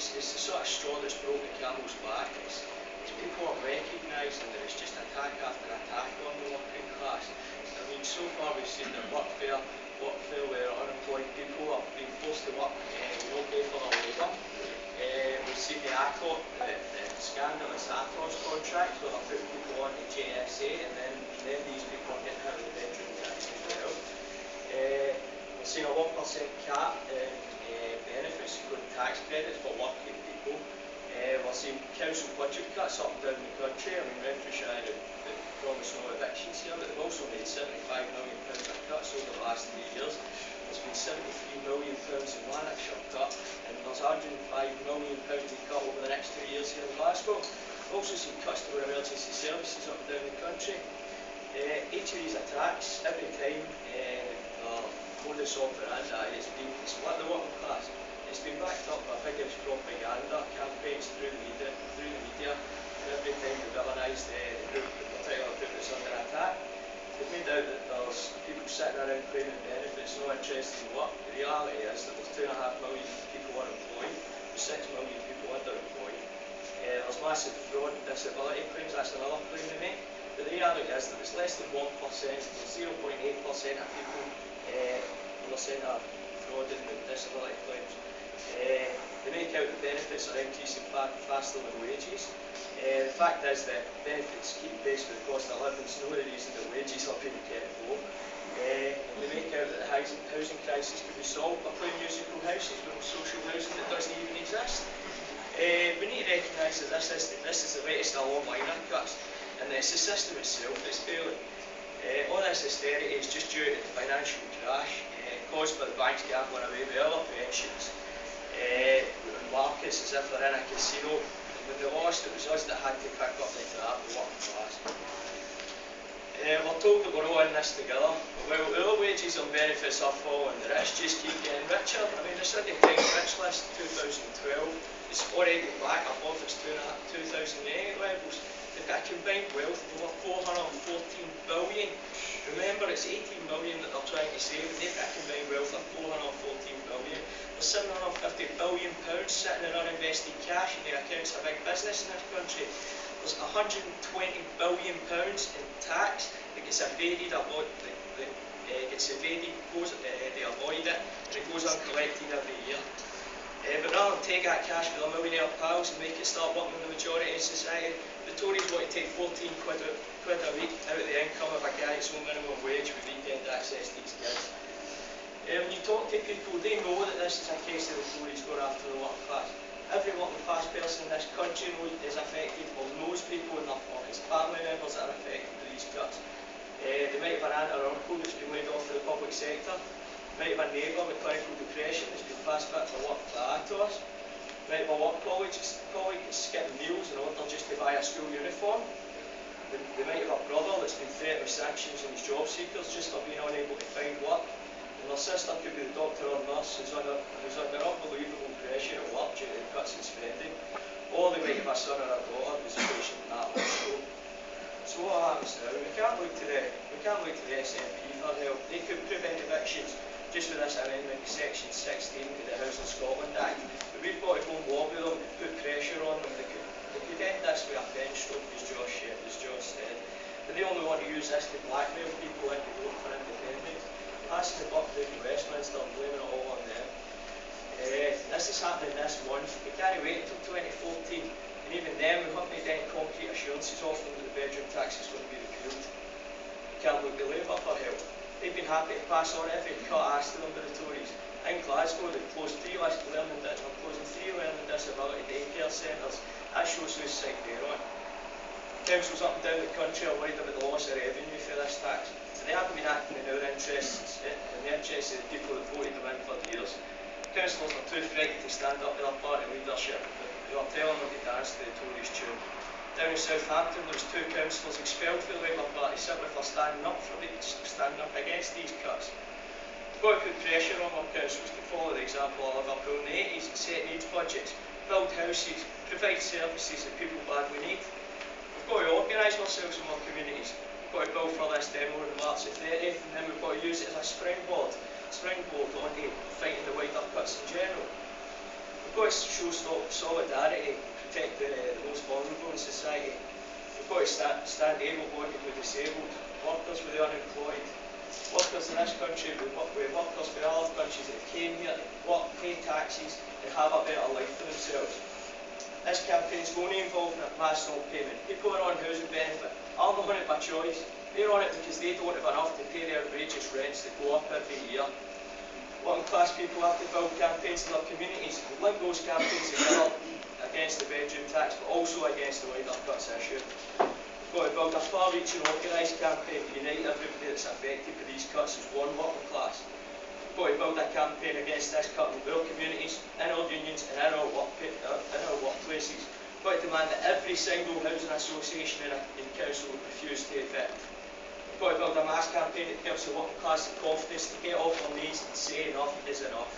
it's the sort of straw that's broke the camel's back. It's people are recognising that it's just attack after attack on the working class. I mean, so far we've seen the workfare where unemployed people are being forced to work no pay for their labour. We've seen the ACOT, the scandalous ACOS contract where they're putting people on to JSA and then these people are getting out of the bedroom tax as well. We've seen a 1% cap in benefits, good tax credits for working people. We're seeing council budget cuts up and down the country. I mean, Renfrewshire promised no evictions here, but they've also made £75 million of cuts over the last 3 years. There's been £73 million in Lanarkshire cut, and there's £105 million to be cut over the next 2 years here in Glasgow. We've also seen cuts to our emergency services up and down the country. Each of these attacks, every time, modus operandi has been to split the working class. It's been backed up by vigorous propaganda campaigns through the media, and every time they villainise the particular group that's under attack. They've made out that there's people sitting around claiming benefits, no interest in work. The reality is that there's 2.5 million people unemployed, 6 million people underemployed. There's massive fraud and disability claims, that's another claim they make. But the reality is that it's less than 1%, 0.8% of people under fraud and disability claims. They make out that benefits are increasing faster than wages. The fact is that benefits keep pace with the cost of living, so no reason that wages are being kept low. They make out that the housing crisis could be solved by putting musical houses with social housing that doesn't even exist. We need to recognise that this is the latest of a long line of cuts, and that it's the system itself that's failing. All this austerity is just due to the financial crash caused by the banks gambling away with other pensions. Markets as if they're in a casino, and when they lost it was us that had to pick up the tab, the working class. We're told that we're all in this together, but while our wages and benefits are falling, the rich just keep getting richer. I mean, the Sunday Times Rich List 2012 is already back above its 2008 levels. They've got a combined wealth of over 414 billion. Remember, it's 18 million that they're trying to save, and they've got a combined wealth of 414 billion. There's £750 billion sitting in uninvested cash in the accounts of big business in this country. There's £120 billion in tax that gets evaded, they avoid it, and it goes uncollected every year. But rather than take that cash for their millionaire pals and make it start working on the majority of society, the Tories want to take 14 quid a week out of the income of a guy that's on minimum wage with weekend access to his kids. When you talk to people, they know that this is a case of the Tories going after the working class. Every working class person in this country is affected, or knows people in their pockets, family members that are affected by these cuts. They might have an aunt or uncle that's been laid off for the public sector. Might have a neighbour with clinical depression that's been fast fit for work for ATOS. Might have a work colleague that's skipping meals in order just to buy a school uniform. They might have a brother that's been threatened with sanctions on his job seekers just for being unable to find work. And their sister could be the doctor or nurse who's under unbelievable pressure at work due to the cuts in spending. Or they might have a son or a daughter who's a patient in that hospital. So what happens now? We can't look to the SNP for help. They could prevent evictions just with this amendment to Section 16 of the Housing Scotland Act. But we've got to go and lobby them and put pressure on them. They could end this with a pen stroke, as Josh said. But they only want to use this to blackmail people into voting for independence. Passing the buck down to Westminster and blaming it all on them. This is happening this month. We can't wait until 2014, and even then we haven't made any concrete assurances of them that the bedroom tax is going to be repealed. We can't look to Labour for help. They've been happy to pass on every cut asked of them by the Tories. In Glasgow, they've closed 3 learning disability daycare centres. That shows whose side they're on. Councils up and down the country are worried about the loss of revenue for this tax. They haven't been acting in our interests, in the interests of the people that voted them in for years. Councillors are too frightened to stand up to their party leadership, who are telling them to dance to the Tories' tune. Down in Southampton, there was 2 councillors expelled from the Labour Party simply for standing up against these cuts. We've got to put pressure on our councils to follow the example of Liverpool in the 80s and set needs budgets, build houses, provide services that people badly need. We've got to organise ourselves in our communities. We've got to build for this demo on March the 30th, and then we've got to use it as a springboard onto fighting the wider cuts in general. We've got to got to show solidarity, protect the most vulnerable in society. We've got to stand able-bodied with disabled, workers with the unemployed, workers in this country with workers from other countries that came here to work, pay taxes and have a better life for themselves. This campaign is only involving a national payment. People are on housing benefit aren't on it by choice. They're on it because they don't have enough to pay the outrageous rents that go up every year. Working class people have to build campaigns in their communities and link those campaigns together against the bedroom tax, but also against the wider cuts issue. We've got to build a far-reaching organised campaign to unite everybody that's affected by these cuts as one working class. We've got to build a campaign against this cut in our communities, in our unions and in our workplaces. We've got to demand that every single housing association in council refuse to evict. We've got to build a mass campaign that gives the working class the confidence to get off their knees and say enough is enough.